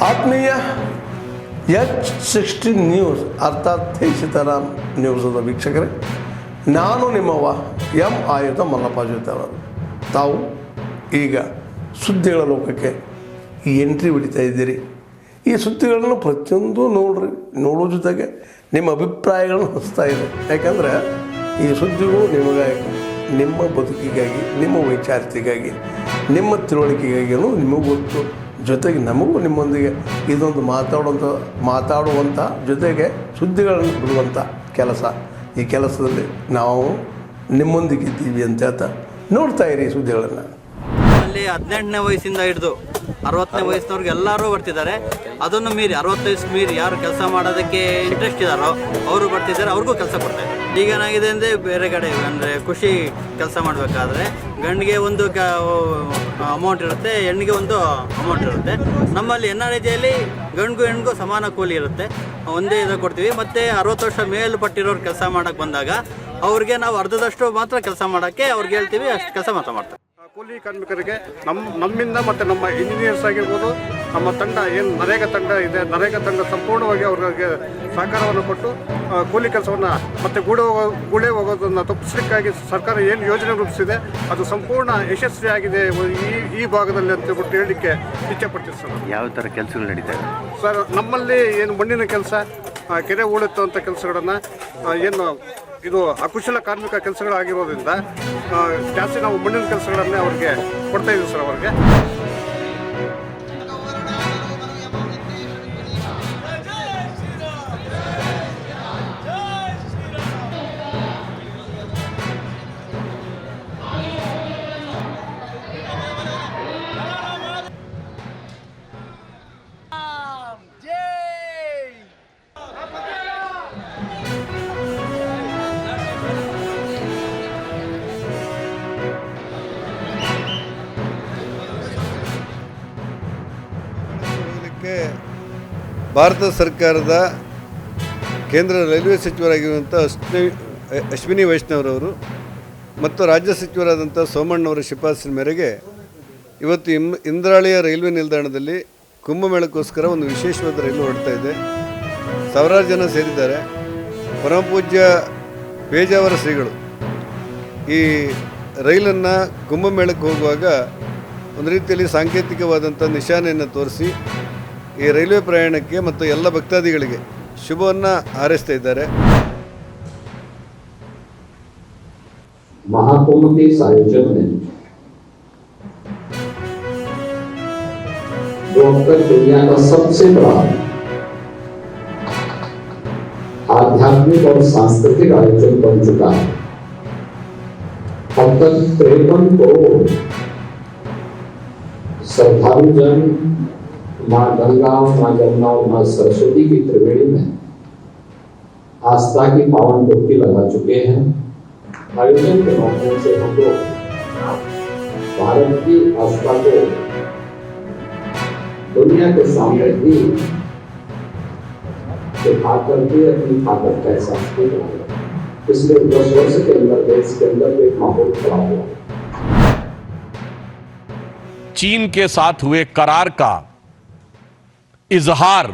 ಆತ್ಮೀಯ H16 news ಅರ್ಥಾತ್ ಸೀತಾರಾಮ್ ನ್ಯೂಸದ ವೀಕ್ಷಕರೇ, ನಾನು ನಿಮ್ಮವ ಎಂ ಆಯುಧ ಮಲ್ಲಪ್ಪ ಜೊತೆಯವರು. ತಾವು ಈಗ ಸುದ್ದಿಗಳ ಲೋಕಕ್ಕೆ ಎಂಟ್ರಿ ಹೊಡಿತಾ ಇದ್ದೀರಿ. ಈ ಸುದ್ದಿಗಳನ್ನು ಪ್ರತಿಯೊಂದು ನೋಡೋ ಜೊತೆಗೆ ನಿಮ್ಮ ಅಭಿಪ್ರಾಯಗಳನ್ನು ಹಂಚ್ತಾ ಇದೆ. ಯಾಕಂದರೆ ಈ ಸುದ್ದಿಗಳು ನಿಮಗಾಗಿ, ನಿಮ್ಮ ಬದುಕಿಗಾಗಿ, ನಿಮ್ಮ ವೈಚಾರಿಕೆಗಾಗಿ, ನಿಮ್ಮ ತಿಳುವಳಿಕೆಗಾಗಿಯೂ ನಿಮಗೂ ಗೊತ್ತು. ಜೊತೆಗೆ ನಮಗೂ ನಿಮ್ಮೊಂದಿಗೆ ಇದೊಂದು ಮಾತಾಡುವಂಥ ಜೊತೆಗೆ ಸುದ್ದಿಗಳನ್ನು ಬಿಡುವಂಥ ಕೆಲಸ. ಈ ಕೆಲಸದಲ್ಲಿ ನಾವು ನಿಮ್ಮೊಂದಿಗೆ ಇದ್ದೀವಿ ಅಂತ ಹೇಳ್ತಾ ನೋಡ್ತಾ ಇರಿ ಸುದ್ದಿಗಳನ್ನು. ಅಲ್ಲಿ 18ನೇ ವಯಸ್ಸಿಂದ ಹಿಡಿದು 60ನೇ ವಯಸ್ಸಿನವ್ರಿಗೆ ಎಲ್ಲರೂ ಬರ್ತಿದ್ದಾರೆ. ಅದನ್ನು ಮೀರಿ 60 ವಯಸ್ಸು ಮೀರಿ ಯಾರು ಕೆಲಸ ಮಾಡೋದಕ್ಕೆ ಇಂಟ್ರೆಸ್ಟ್ ಇದ್ದಾರೋ ಅವರು ಬರ್ತಿದ್ದಾರೆ, ಅವ್ರಿಗೂ ಕೆಲಸ ಕೊಡ್ತಾರೆ. ಈಗ ಏನಾಗಿದೆ ಅಂದರೆ ಬೇರೆ ಕಡೆ ಅಂದರೆ ಖುಷಿ ಕೆಲಸ ಮಾಡಬೇಕಾದ್ರೆ ಗಂಡಿಗೆ ಒಂದು ಅಮೌಂಟ್ ಇರುತ್ತೆ, ಹೆಣ್ಣಿಗೆ ಒಂದು ಅಮೌಂಟ್ ಇರುತ್ತೆ. ನಮ್ಮಲ್ಲಿ NREGಯಲ್ಲಿ ಗಂಡಿಗೂ ಹೆಣ್ಣಿಗೂ ಸಮಾನ ಕೂಲಿ ಇರುತ್ತೆ, ಒಂದೇ ಇದು ಕೊಡ್ತೀವಿ. ಮತ್ತು 60 ವರ್ಷ ಮೇಲ್ಪಟ್ಟಿರೋರು ಕೆಲಸ ಮಾಡೋಕ್ಕೆ ಬಂದಾಗ ಅವ್ರಿಗೆ ನಾವು ಅರ್ಧದಷ್ಟು ಮಾತ್ರ ಕೆಲಸ ಮಾಡೋಕ್ಕೆ ಅವ್ರಿಗೆ ಹೇಳ್ತೀವಿ, ಅಷ್ಟು ಕೆಲಸ ಮಾತ್ರ ಮಾಡ್ತಾರೆ. ಕೂಲಿ ಕಾರ್ಮಿಕರಿಗೆ ನಮ್ಮಿಂದ ಮತ್ತು ನಮ್ಮ ಇಂಜಿನಿಯರ್ಸ್ ಆಗಿರ್ಬೋದು, ನಮ್ಮ ತಂಡ ಏನು ನರೇಗಾ ತಂಡ ಇದೆ, ನರೇಗಾ ತಂಡ ಸಂಪೂರ್ಣವಾಗಿ ಅವ್ರಿಗೆ ಸಹಕಾರವನ್ನು ಕೊಟ್ಟು ಕೂಲಿ ಕೆಲಸವನ್ನು ಮತ್ತು ಗೂಡೆ ಹೋಗೋದನ್ನು ತಪ್ಪಿಸಲಿಕ್ಕಾಗಿ ಸರ್ಕಾರ ಏನು ಯೋಜನೆ ರೂಪಿಸಿದೆ ಅದು ಸಂಪೂರ್ಣ ಯಶಸ್ವಿಯಾಗಿದೆ ಈ ಭಾಗದಲ್ಲಿ ಅಂತ ಹೇಳ್ಬಿಟ್ಟು ಹೇಳಲಿಕ್ಕೆ ಇಚ್ಛೆಪಡ್ತೀವಿ ಸರ್. ಯಾವ ಥರ ಕೆಲಸಗಳು ನಡೀತಾ ಇದೆ ಸರ್? ನಮ್ಮಲ್ಲಿ ಏನು ಮಣ್ಣಿನ ಕೆಲಸ, ಕೆರೆ ಹೂಳೆತ್ತುವಂಥ ಕೆಲಸಗಳನ್ನು ಏನು ಇದು ಅಕುಶಲ ಕಾರ್ಮಿಕ ಕೆಲಸಗಳಾಗಿರೋದ್ರಿಂದ ಜಾಸ್ತಿ ನಾವು ಮಣ್ಣಿನ ಕೆಲಸಗಳನ್ನೇ ಅವ್ರಿಗೆ ಕೊಡ್ತಾ ಇದ್ದೀವಿ ಸರ್. ಅವ್ರಿಗೆ ಭಾರತ ಸರ್ಕಾರದ ಕೇಂದ್ರ ರೈಲ್ವೆ ಸಚಿವರಾಗಿರುವಂಥ ಅಶ್ವಿನಿ ವೈಷ್ಣವರವರು ಮತ್ತು ರಾಜ್ಯ ಸಚಿವರಾದಂಥ ಸೋಮಣ್ಣವರ ಶಿಫಾರಸಿನ ಮೇರೆಗೆ ಇವತ್ತು ಇಂದ್ರಾಳಿಯ ರೈಲ್ವೆ ನಿಲ್ದಾಣದಲ್ಲಿ ಕುಂಭಮೇಳಕ್ಕೋಸ್ಕರ ಒಂದು ವಿಶೇಷವಾದ ರೈಲು ಹೊರಡ್ತಾ ಇದೆ. ಸಾವಿರಾರು ಜನ ಸೇರಿದ್ದಾರೆ. ಪರಮಪೂಜ್ಯ ಪೇಜಾವರ ಶ್ರೀಗಳು ಈ ರೈಲನ್ನು ಕುಂಭಮೇಳಕ್ಕೆ ಹೋಗುವಾಗ ಒಂದು ರೀತಿಯಲ್ಲಿ ಸಾಂಕೇತಿಕವಾದಂಥ ನಿಶಾನೆಯನ್ನು ತೋರಿಸಿ ಈ ರೈಲ್ವೆ ಪ್ರಯಾಣಕ್ಕೆ ಮತ್ತು ಎಲ್ಲ ಭಕ್ತಾದಿಗಳಿಗೆ ಶುಭವನ್ನು ಹಾರೈಸ್ತಾ ಇದ್ದಾರೆ. महाकुंभ के इस आयोजन में जो अब तक दुनिया का सबसे बड़ा आध्यात्मिक और सांस्कृतिक आयोजन बन चुका है. अब तक 53 करोड़ श्रद्धालु जन माँ गंगा, माँ जमुना और माँ सरस्वती की त्रिवेणी में आस्था की पावन डुबकी लगा चुके हैं. आयोजन के माध्यम से हम लोग भारत की आस्था को दुनिया के सामने भी दिखा करके अपनी ताकत का एहसास किया. पिछले 10 वर्ष के अंदर देश के अंदर एक माहौल खड़ा हुआ. चीन के साथ हुए करार का इजहार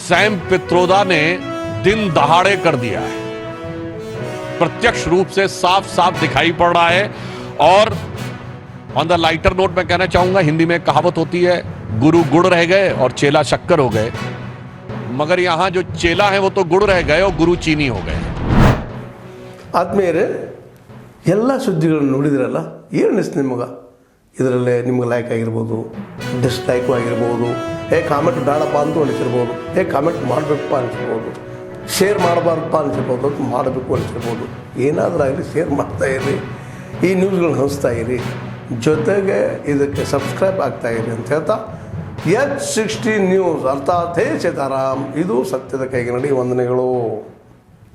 सैम पित्रोदा ने दिन दहाड़े कर दिया है. प्रत्यक्ष रूप से साफ साफ दिखाई पड़ रहा है. और ऑन द लाइटर नोट मैं कहना चाहूंगा, हिंदी में कहावत होती है, गुरु गुड़ रह गए और चेला शक्कर हो गए. मगर यहां जो चेला है वो तो गुड़ रह गए और गुरु चीनी हो गए. ಆದ್ಮೇಲೆ ಎಲ್ಲ ಸುದ್ದಿಗಳನ್ನು ನೋಡಿದ್ರಲ್ಲ, ಏನು ಅನಿಸ್ತು ನಿಮಗೆ? ಇದರಲ್ಲೇ ನಿಮ್ಗೆ ಲೈಕ್ ಆಗಿರ್ಬೋದು, ಡಿಸ್ಲೈಕು ಆಗಿರ್ಬೋದು, ಕಾಮೆಂಟ್ ಬೇಡಪ್ಪ ಅಂತೂ ಅನಿಸಿರ್ಬೋದು, ಕಾಮೆಂಟ್ ಮಾಡಬೇಕಪ್ಪ ಅನಿಸಿರ್ಬೋದು, ಶೇರ್ ಮಾಡಬಾರ್ದಪ್ಪ ಅನಿಸಿರ್ಬೋದು, ಅದು ಮಾಡಬೇಕು ಅನಿಸಿರ್ಬೋದು. ಏನಾದರೂ ಆಗಲಿ ಶೇರ್ ಮಾಡ್ತಾಯಿರಿ, ಈ ನ್ಯೂಸ್ಗಳನ್ನ ಹಂಚ್ತಾ ಇರಿ, ಜೊತೆಗೆ ಇದಕ್ಕೆ ಸಬ್ಸ್ಕ್ರೈಬ್ ಆಗ್ತಾಯಿರಿ ಅಂತ ಹೇಳ್ತಾ H16 ನ್ಯೂಸ್ ಅರ್ಥಾತ್ ಸೀತಾರಾಮ್, ಇದು ಸತ್ಯದ ಕೈಗೆ ನಡಿ. ವಂದನೆಗಳು.